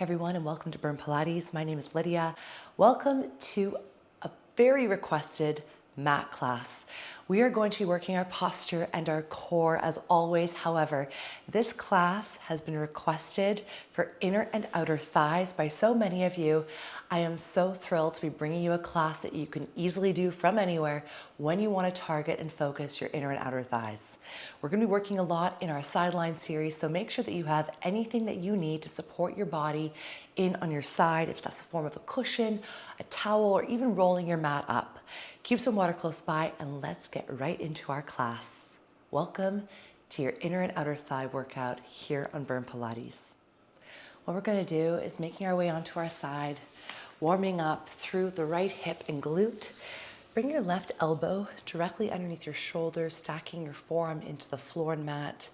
everyone, and welcome to Burn Pilates. My name is Lydia. Welcome to a very requested mat class. We are going to be working our posture and our core as always. However, this class has been requested for inner and outer thighs by so many of you. I am so thrilled to be bringing you a class that you can easily do from anywhere when you want to target and focus your inner and outer thighs. We're going to be working a lot in our sideline series, so make sure that you have anything that you need to support your body in on your side, if that's a form of a cushion, a towel, or even rolling your mat up. Keep some water close by and let's get right into our class. Welcome to your inner and outer thigh workout here on Burn Pilates. What we're going to do is making our way onto our side, warming up through the right hip and glute. Bring your left elbow directly underneath your shoulder, stacking your forearm into the floor and mat.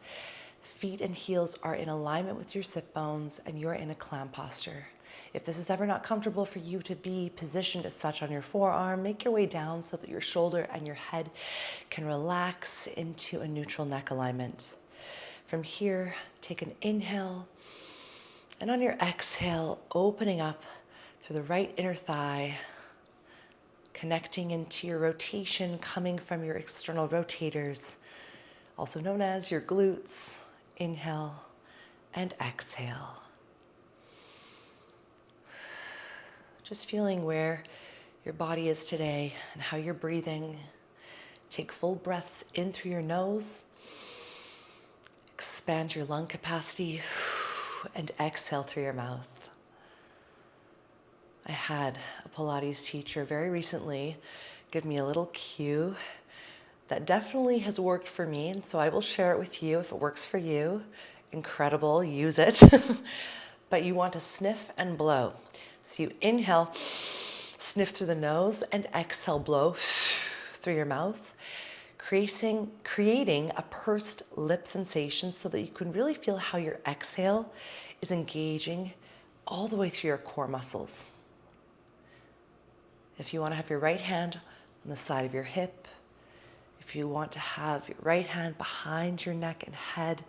Feet and heels are in alignment with your sit bones and you're in a clam posture. If this is ever not comfortable for you to be positioned as such on your forearm, make your way down so that your shoulder and your head can relax into a neutral neck alignment. From here, take an inhale, and on your exhale, opening up through the right inner thigh, connecting into your rotation coming from your external rotators, also known as your glutes. Inhale and exhale. Just feeling where your body is today and how you're breathing. Take full breaths in through your nose. Expand your lung capacity and exhale through your mouth. I had a Pilates teacher very recently give me a little cue that definitely has worked for me, and so I will share it with you if it works for you. Incredible, use it. But you want to sniff and blow. So you inhale, sniff through the nose, and exhale, blow through your mouth, creating a pursed lip sensation so that you can really feel how your exhale is engaging all the way through your core muscles. If you want to have your right hand on the side of your hip, if you want to have your right hand behind your neck and head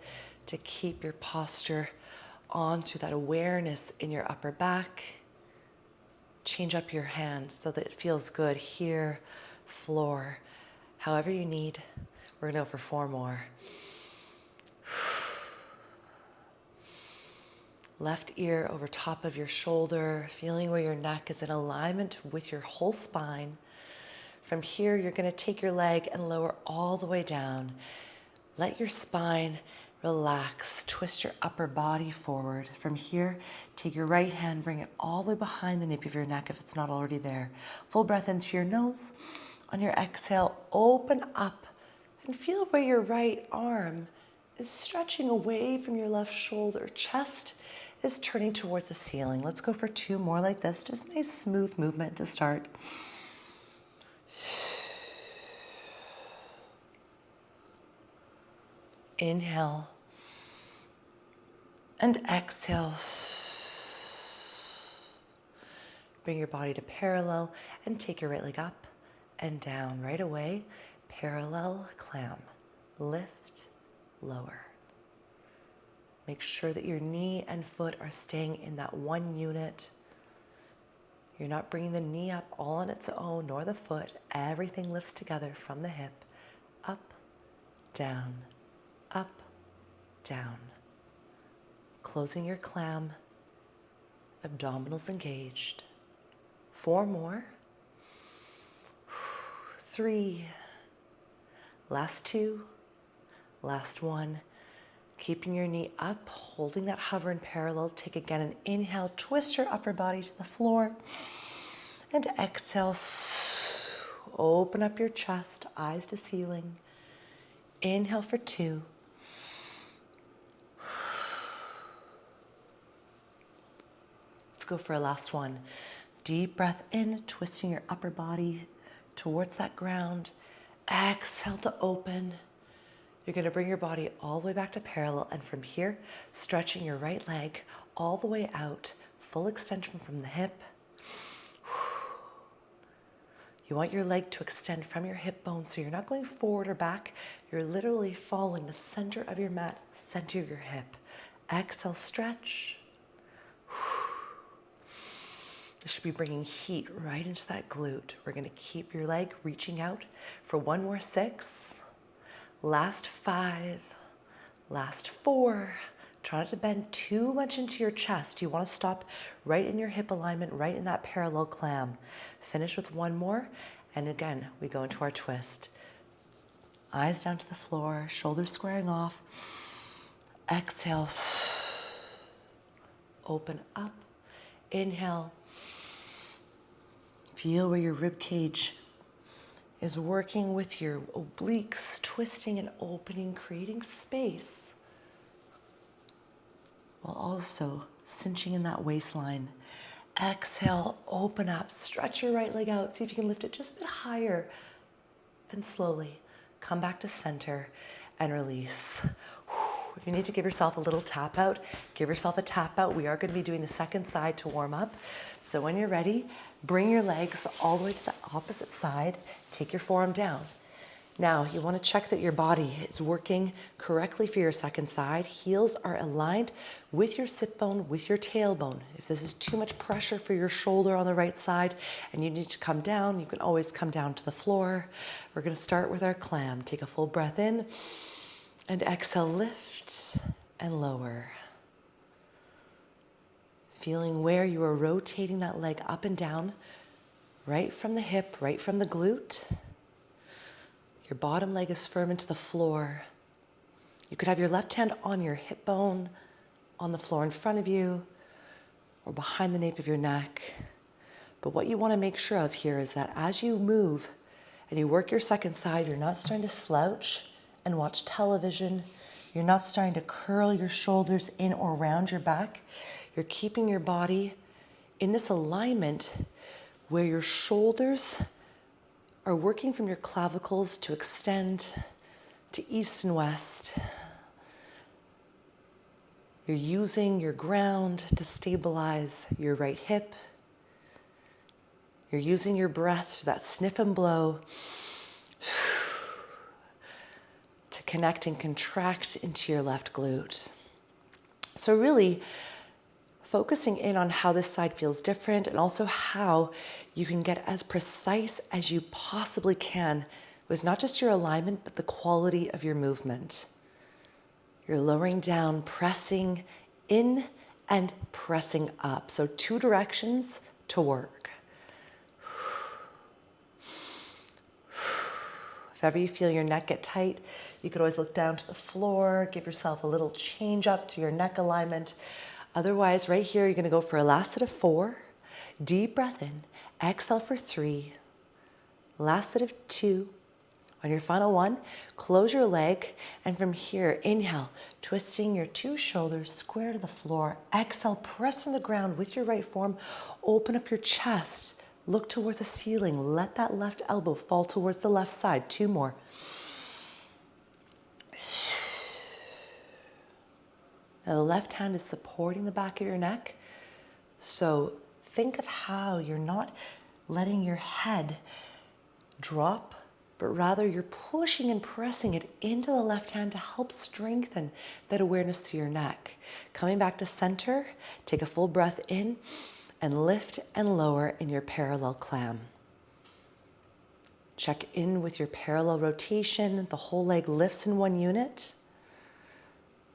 to keep your posture on through that awareness in your upper back, change up your hand so that it feels good here, floor, however you need. We're going to go for 4 more. Left ear over top of your shoulder, feeling where your neck is in alignment with your whole spine. From here, you're going to take your leg and lower all the way down. Let your spine relax. Twist your upper body forward. From here, take your right hand, bring it all the way behind the nape of your neck if it's not already there. Full breath in through your nose. On your exhale, open up and feel where your right arm is stretching away from your left shoulder. Chest is turning towards the ceiling. Let's go for 2 more like this. Just nice smooth movement to start. Inhale and exhale. Bring your body to parallel and take your right leg up and down right away. Parallel clam. Lift, lower. Make sure that your knee and foot are staying in that one unit. You're not bringing the knee up all on its own, nor the foot. Everything lifts together from the hip. Up, down, up, down. Closing your clam. Abdominals engaged. 4 more. 3. Last 2. Last 1. Keeping your knee up, holding that hover in parallel. Take again an inhale, twist your upper body to the floor. And exhale, open up your chest, eyes to ceiling. Inhale for 2. Let's go for a last one. Deep breath in, twisting your upper body towards that ground. Exhale to open. You're going to bring your body all the way back to parallel, and from here, stretching your right leg all the way out, full extension from the hip. You want your leg to extend from your hip bone, so you're not going forward or back. You're literally following the center of your mat, center of your hip. Exhale, stretch. This should be bringing heat right into that glute. We're gonna keep your leg reaching out for one more 6, last 5, last 4. Try not to bend too much into your chest. You wanna stop right in your hip alignment, right in that parallel clam. Finish with one more, and again, we go into our twist. Eyes down to the floor, shoulders squaring off. Exhale, open up. Inhale. Feel where your rib cage is working with your obliques, twisting and opening, creating space, while also cinching in that waistline. Exhale, open up, stretch your right leg out. See if you can lift it just a bit higher, and slowly come back to center and release. If you need to give yourself a little tap out, give yourself a tap out. We are going to be doing the second side to warm up. So when you're ready, bring your legs all the way to the opposite side. Take your forearm down. Now, you want to check that your body is working correctly for your second side. Heels are aligned with your sit bone, with your tailbone. If this is too much pressure for your shoulder on the right side and you need to come down, you can always come down to the floor. We're going to start with our clam. Take a full breath in and exhale, lift and lower. Feeling where you are rotating that leg up and down, right from the hip, right from the glute. Your bottom leg is firm into the floor. You could have your left hand on your hip bone, on the floor in front of you, or behind the nape of your neck. But what you want to make sure of here is that as you move and you work your second side, you're not starting to slouch and watch television. You're not starting to curl your shoulders in or around your back. You're keeping your body in this alignment where your shoulders are working from your clavicles to extend to east and west. You're using your ground to stabilize your right hip. You're using your breath, that sniff and blow, to connect and contract into your left glute. So really, focusing in on how this side feels different and also how you can get as precise as you possibly can with not just your alignment, but the quality of your movement. You're lowering down, pressing in and pressing up. So 2 directions to work. If ever you feel your neck get tight, you could always look down to the floor, give yourself a little change up to your neck alignment. Otherwise, right here, you're going to go for a last set of 4. Deep breath in. Exhale for 3. Last set of 2. On your final one, close your leg. And from here, inhale, twisting your 2 shoulders square to the floor. Exhale, press on the ground with your right forearm. Open up your chest. Look towards the ceiling. Let that left elbow fall towards the left side. 2 more. Now the left hand is supporting the back of your neck. So think of how you're not letting your head drop, but rather you're pushing and pressing it into the left hand to help strengthen that awareness to your neck. Coming back to center, take a full breath in and lift and lower in your parallel clam. Check in with your parallel rotation. The whole leg lifts in one unit.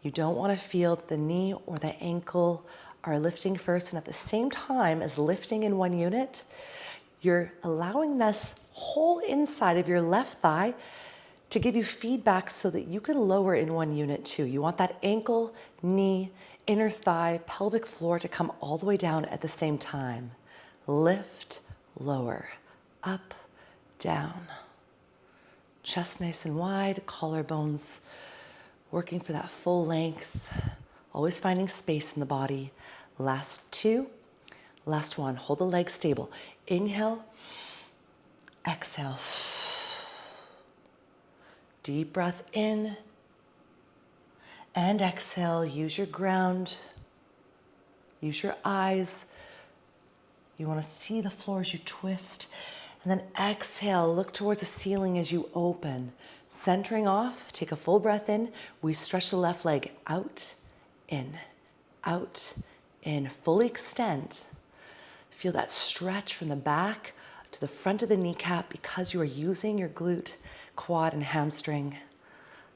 You don't want to feel that the knee or the ankle are lifting first, and at the same time as lifting in one unit, you're allowing this whole inside of your left thigh to give you feedback so that you can lower in one unit too. You want that ankle, knee, inner thigh, pelvic floor to come all the way down at the same time. Lift, lower, up, down. Chest nice and wide, collarbones working for that full length, always finding space in the body. Last 2, last 1. Hold the legs stable. Inhale, exhale. Deep breath in and exhale. Use your ground, use your eyes. You want to see the floor as you twist. And then exhale, look towards the ceiling as you open. Centering off, take a full breath in. We stretch the left leg out, in, fully extend. Feel that stretch from the back to the front of the kneecap because you are using your glute, quad, and hamstring.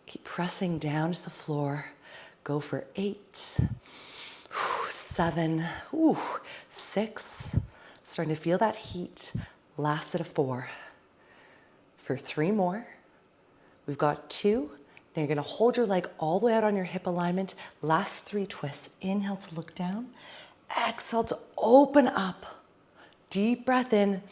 Keep pressing down to the floor. Go for 8, 7, 6. Starting to feel that heat. Last at a 4. For 3 more. We've got 2. Now you're going to hold your leg all the way out on your hip alignment. Last 3 twists. Inhale to look down. Exhale to open up. Deep breath in.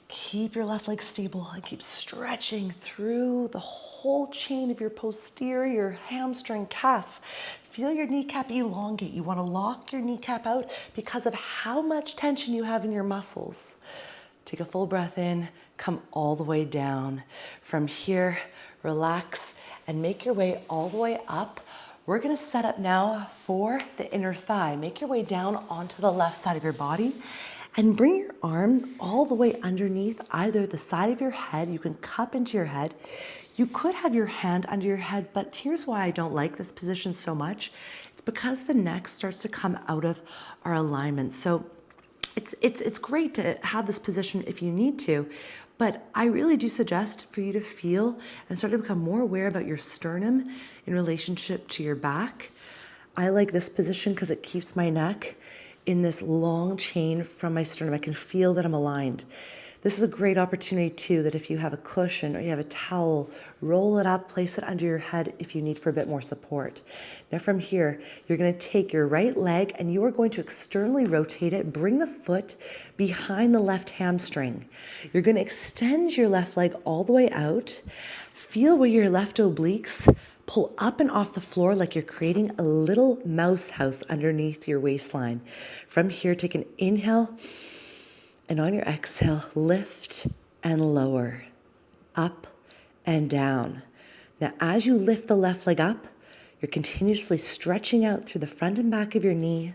Keep your left leg stable and keep stretching through the whole chain of your posterior hamstring calf. Feel your kneecap elongate. You want to lock your kneecap out because of how much tension you have in your muscles. Take a full breath in, come all the way down. From here, relax and make your way all the way up. We're gonna set up now for the inner thigh. Make your way down onto the left side of your body and bring your arm all the way underneath either the side of your head. You can cup into your head. You could have your hand under your head, but here's why I don't like this position so much. It's because the neck starts to come out of our alignment. So it's great to have this position if you need to, but I really do suggest for you to feel and start to become more aware about your sternum in relationship to your back. I like this position because it keeps my neck in this long chain from my sternum. I can feel that I'm aligned. This is a great opportunity too, that if you have a cushion or you have a towel, roll it up, place it under your head if you need for a bit more support. Now from here, you're going to take your right leg and you are going to externally rotate it, bring the foot behind the left hamstring. You're going to extend your left leg all the way out. Feel where your left obliques pull up and off the floor like you're creating a little mouse house underneath your waistline. From here, take an inhale. And on your exhale, lift and lower, up and down. Now, as you lift the left leg up, you're continuously stretching out through the front and back of your knee.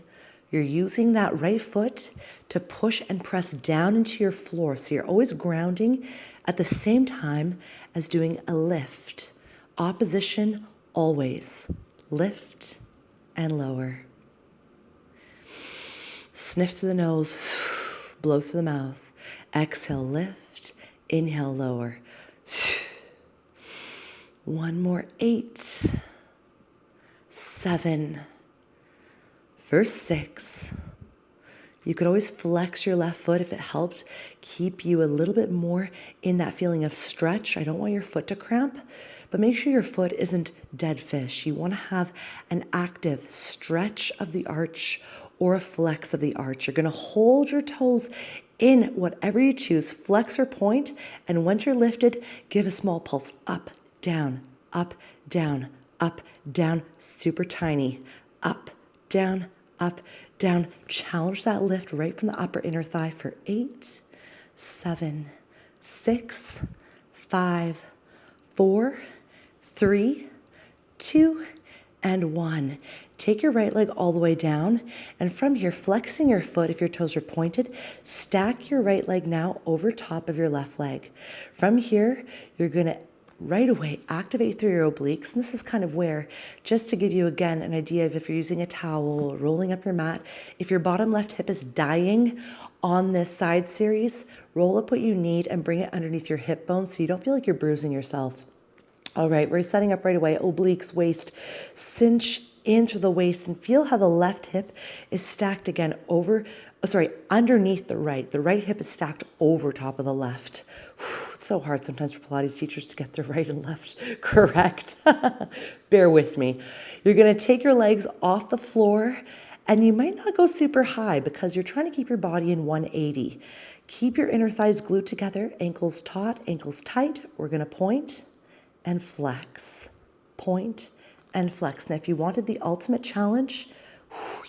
You're using that right foot to push and press down into your floor. So you're always grounding at the same time as doing a lift. Opposition, always. Lift and lower. Sniff through the nose. Blow through the mouth. Exhale, lift. Inhale, lower. 1 more. 8, 7. For 6. You could always flex your left foot if it helped keep you a little bit more in that feeling of stretch. I don't want your foot to cramp, but make sure your foot isn't dead fish. You want to have an active stretch of the arch or a flex of the arch. You're going to hold your toes in whatever you choose, flex or point, and once you're lifted, give a small pulse up, down, up, down, up, down, super tiny, up, down, down. Challenge that lift right from the upper inner thigh for 8, 7, 6, 5, 4, 3, 2, and 1. Take your right leg all the way down, and from here, flexing your foot if your toes are pointed, stack your right leg now over top of your left leg. From here, you're going to right away activate through your obliques. And this is kind of where, just to give you again an idea of if you're using a towel, rolling up your mat, if your bottom left hip is dying on this side series, roll up what you need and bring it underneath your hip bone so you don't feel like you're bruising yourself. All right, we're setting up right away. Obliques, waist, cinch in through the waist and feel how the left hip is stacked again underneath the right. The right hip is stacked over top of the left. It's so hard sometimes for Pilates teachers to get the right and left correct. Bear with me. You're going to take your legs off the floor and you might not go super high because you're trying to keep your body in 180. Keep your inner thighs glued together, ankles taut, ankles tight. We're going to point and flex, point and flex. Now, if you wanted the ultimate challenge,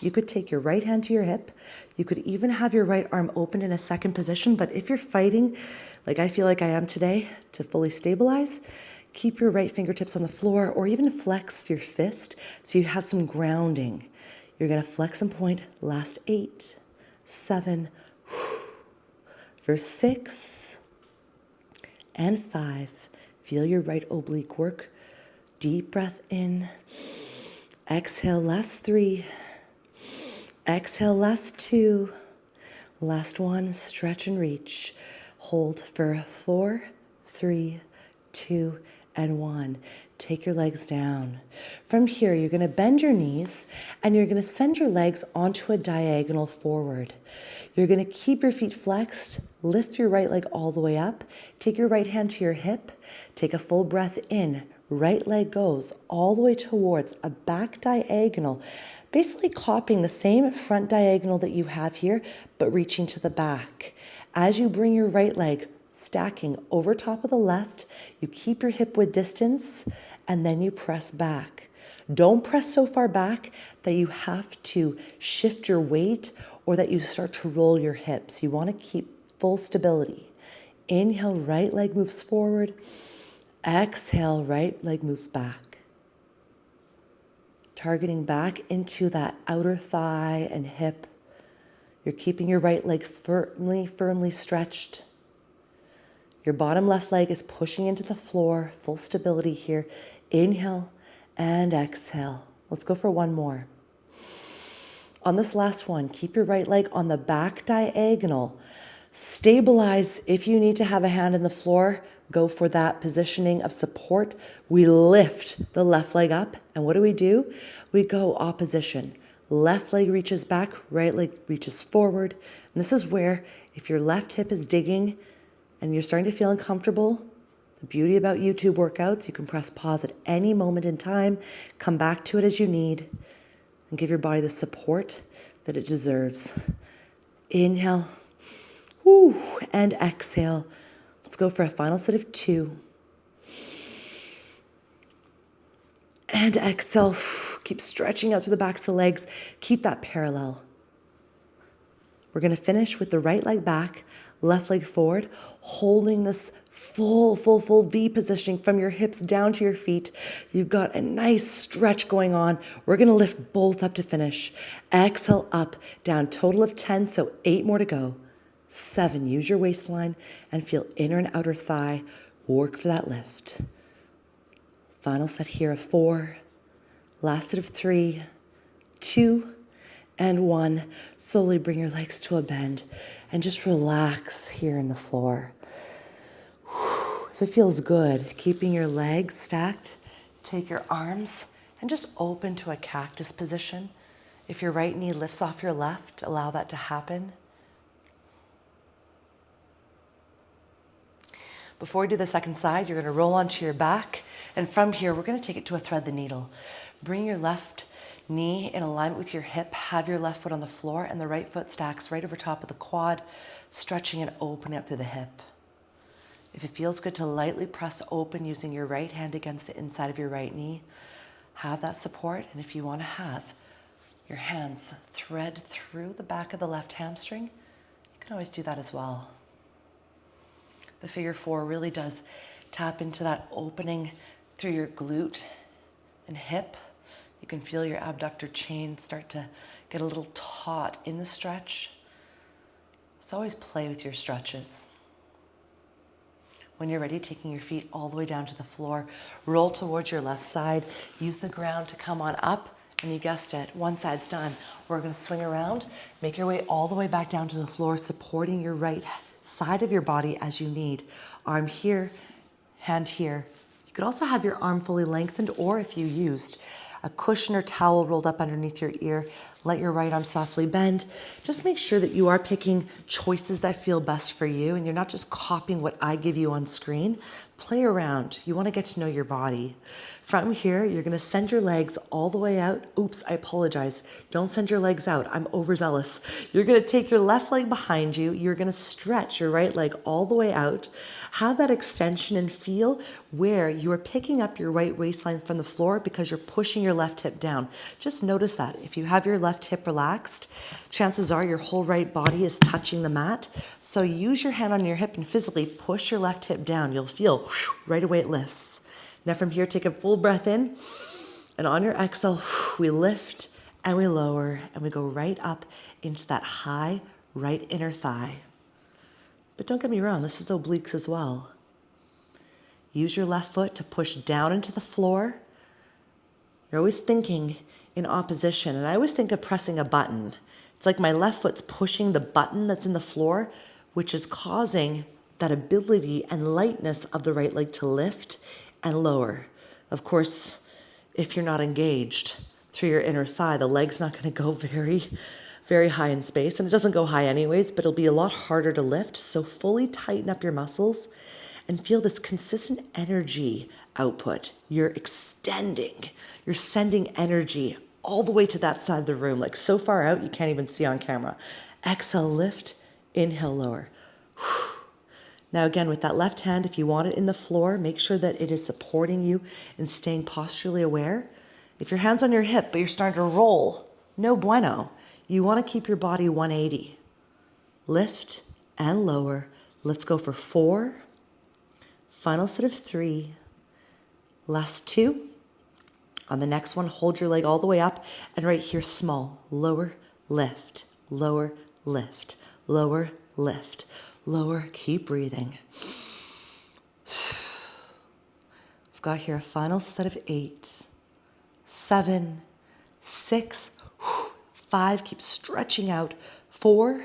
you could take your right hand to your hip. You could even have your right arm open in a second position. But if you're fighting, like I feel like I am today, to fully stabilize, keep your right fingertips on the floor or even flex your fist so you have some grounding. You're going to flex and point. Last 8, 7, for 6 and 5. Feel your right oblique work. Deep breath in. Exhale, last 3. Exhale, last 2. Last one, stretch and reach. Hold for 4, 3, 2, and 1. Take your legs down. From here, you're going to bend your knees and you're going to send your legs onto a diagonal forward. You're going to keep your feet flexed, lift your right leg all the way up, take your right hand to your hip, take a full breath in. Right leg goes all the way towards a back diagonal, basically copying the same front diagonal that you have here, but reaching to the back. As you bring your right leg stacking over top of the left, you keep your hip width distance, and then you press back. Don't press so far back that you have to shift your weight or that you start to roll your hips. You want to keep full stability. Inhale, right leg moves forward. Exhale, right leg moves back. Targeting back into that outer thigh and hip. You're keeping your right leg firmly stretched. Your bottom left leg is pushing into the floor, full stability here. Inhale and exhale. Let's go for one more. On this last one, keep your right leg on the back diagonal. Stabilize. If you need to have a hand in the floor, go for that positioning of support. We lift the left leg up, and what do? We go opposition. Left leg reaches back, right leg reaches forward. And this is where, if your left hip is digging and you're starting to feel uncomfortable, the beauty about YouTube workouts, you can press pause at any moment in time, come back to it as you need, and give your body the support that it deserves. Inhale, and exhale. Let's go for a final set of 2. And exhale. Keep stretching out through the backs of the legs. Keep that parallel. We're going to finish with the right leg back, left leg forward, holding this full V positioning from your hips down to your feet. You've got a nice stretch going on. We're going to lift both up to finish. Exhale, up, down. Total of 10, so 8 more to go. 7, use your waistline and feel inner and outer thigh. Work for that lift. Final set here of 4. Last set of 3, 2, and 1. Slowly bring your legs to a bend and just relax here in the floor. If it feels good, keeping your legs stacked, take your arms and just open to a cactus position. If your right knee lifts off your left, allow that to happen. Before we do the second side, you're going to roll onto your back. And from here, we're going to take it to a thread the needle. Bring your left knee in alignment with your hip. Have your left foot on the floor and the right foot stacks right over top of the quad, stretching and opening up through the hip. If it feels good to lightly press open using your right hand against the inside of your right knee, have that support. And if you want to have your hands thread through the back of the left hamstring, you can always do that as well. The figure 4 really does tap into that opening through your glute and hip. You can feel your abductor chain start to get a little taut in the stretch. So always play with your stretches. When you're ready, taking your feet all the way down to the floor, roll towards your left side. Use the ground to come on up. And you guessed it, one side's done. We're going to swing around, make your way all the way back down to the floor, supporting your right side of your body as you need. Arm here, hand here. You could also have your arm fully lengthened, or if you used a cushion or towel rolled up underneath your ear, let your right arm softly bend. Just make sure that you are picking choices that feel best for you and you're not just copying what I give you on screen. Play around. You want to get to know your body. From here, you're going to send your legs all the way out. Oops, I apologize. Don't send your legs out. I'm overzealous. You're going to take your left leg behind you. You're going to stretch your right leg all the way out. Have that extension and feel where you are picking up your right waistline from the floor because you're pushing your left hip down. Just notice that. If you have your left hip relaxed, chances are your whole right body is touching the mat. So use your hand on your hip and physically push your left hip down. You'll feel right away it lifts. Now from here, take a full breath in, and on your exhale, we lift and we lower and we go right up into that high right inner thigh. But don't get me wrong, this is obliques as well. Use your left foot to push down into the floor. You're always thinking in opposition, and I always think of pressing a button. It's like my left foot's pushing the button that's in the floor, which is causing that ability and lightness of the right leg to lift and lower. Of course, if you're not engaged through your inner thigh, the leg's not going to go very high in space, and it doesn't go high anyways, but it'll be a lot harder to lift. So fully tighten up your muscles and feel this consistent energy output. You're extending, you're sending energy all the way to that side of the room, like so far out you can't even see on camera. Exhale, lift, inhale, lower. Now again, with that left hand, if you want it in the floor, make sure that it is supporting you and staying posturally aware. If your hand's on your hip, but you're starting to roll, no bueno. You want to keep your body 180. Lift and lower. Let's go for 4. Final set of 3. Last 2. On the next one, hold your leg all the way up. And right here, small. Lower, lift. Lower, lift. Lower, lift. Lower, keep breathing. I've got here a final set of 8, 7, 6, 5. Keep stretching out. 4,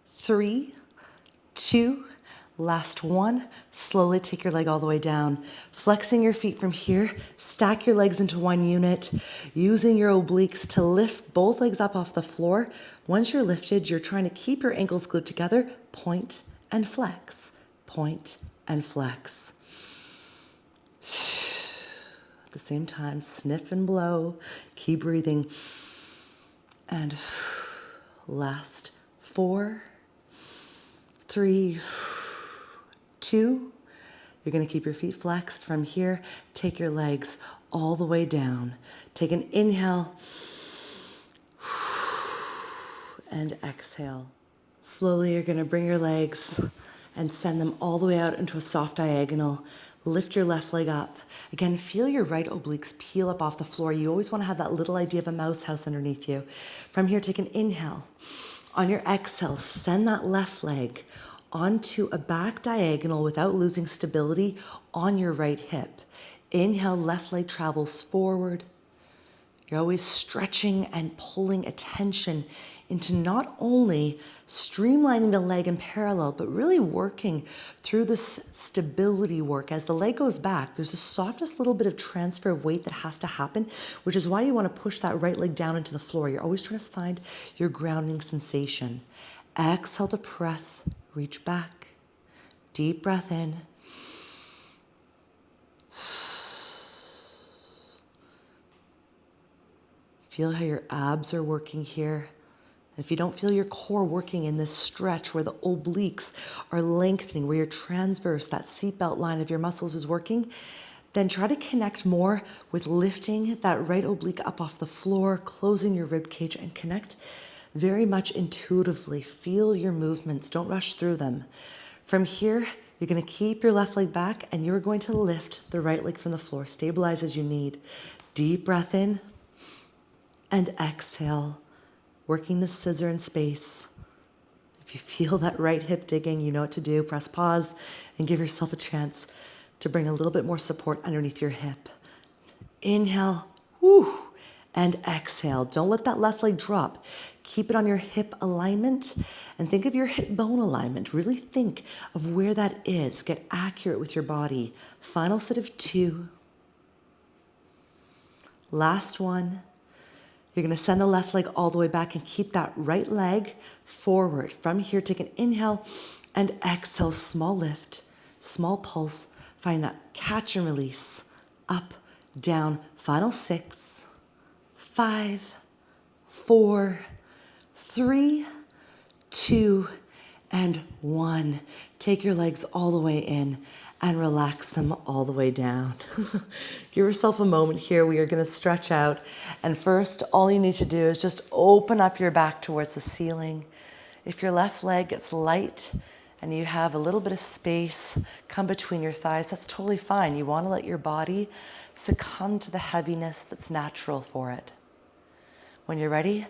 3, 2. Last 1. Slowly take your leg all the way down. Flexing your feet from here. Stack your legs into one unit. Using your obliques to lift both legs up off the floor. Once you're lifted, you're trying to keep your ankles glued together. Point and flex. Point and flex. At the same time, sniff and blow. Keep breathing. And last 4, 3, 2. You're going to keep your feet flexed from here. Take your legs all the way down. Take an inhale and exhale. Slowly, you're going to bring your legs and send them all the way out into a soft diagonal. Lift your left leg up. Again, feel your right obliques peel up off the floor. You always want to have that little idea of a mouse house underneath you. From here, take an inhale. On your exhale, send that left leg onto a back diagonal without losing stability on your right hip. Inhale, left leg travels forward. You're always stretching and pulling attention into not only streamlining the leg in parallel, but really working through this stability work. As the leg goes back, there's the softest little bit of transfer of weight that has to happen, which is why you want to push that right leg down into the floor. You're always trying to find your grounding sensation. Exhale to press, reach back. Deep breath in. Feel how your abs are working here. If you don't feel your core working in this stretch where the obliques are lengthening, where your transverse, that seatbelt line of your muscles is working, then try to connect more with lifting that right oblique up off the floor, closing your rib cage, and connect very much intuitively. Feel your movements. Don't rush through them. From here, you're going to keep your left leg back and you're going to lift the right leg from the floor. Stabilize as you need. Deep breath in and exhale. Working the scissor in space. If you feel that right hip digging, you know what to do. Press pause and give yourself a chance to bring a little bit more support underneath your hip. Inhale, whoo, and exhale. Don't let that left leg drop. Keep it on your hip alignment and think of your hip bone alignment. Really think of where that is. Get accurate with your body. Final set of 2. Last one. You're going to send the left leg all the way back and keep that right leg forward. From here, take an inhale and exhale. Small lift, small pulse. Find that catch and release. Up, down. Final 6, 5, 4, 3, 2, and 1. Take your legs all the way in and relax them all the way down. Give yourself a moment here. We are going to stretch out. And first, all you need to do is just open up your back towards the ceiling. If your left leg gets light and you have a little bit of space come between your thighs, that's totally fine. You want to let your body succumb to the heaviness that's natural for it. When you're ready,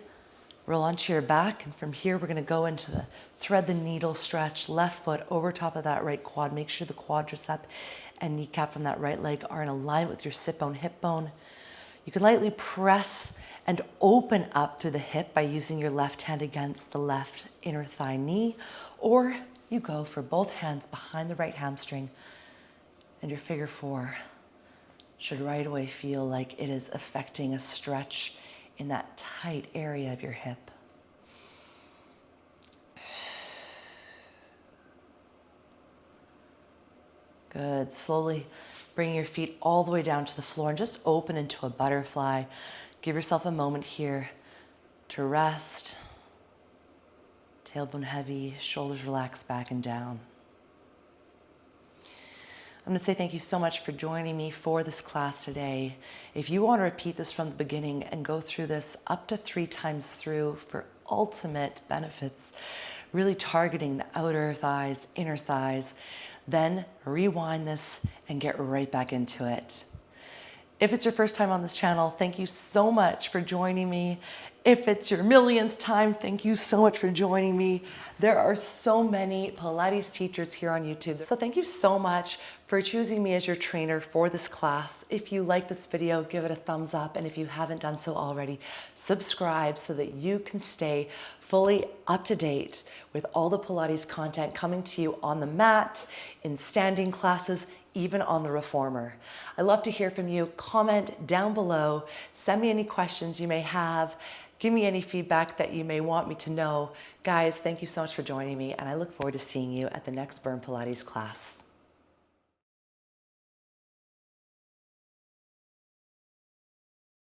roll onto your back, and from here we're going to go into the thread the needle stretch. Left foot over top of that right quad. Make sure the quadricep and kneecap from that right leg are in alignment with your sit bone, hip bone. You can lightly press and open up through the hip by using your left hand against the left inner thigh knee, or you go for both hands behind the right hamstring, and your figure four should right away feel like it is affecting a stretch in that tight area of your hip. Good. Slowly bring your feet all the way down to the floor and just open into a butterfly. Give yourself a moment here to rest. Tailbone heavy, shoulders relaxed back and down. I'm going to say thank you so much for joining me for this class today. If you want to repeat this from the beginning and go through this up to 3 times through for ultimate benefits, really targeting the outer thighs, inner thighs, then rewind this and get right back into it. If it's your first time on this channel, thank you so much for joining me. If it's your millionth time, thank you so much for joining me. There are so many Pilates teachers here on YouTube. So thank you so much for choosing me as your trainer for this class. If you like this video, give it a thumbs up. And if you haven't done so already, subscribe so that you can stay fully up to date with all the Pilates content coming to you on the mat, in standing classes, even on the reformer. I love to hear from you. Comment down below. Send me any questions you may have. Give me any feedback that you may want me to know. Guys, thank you so much for joining me, and I look forward to seeing you at the next Burn Pilates class.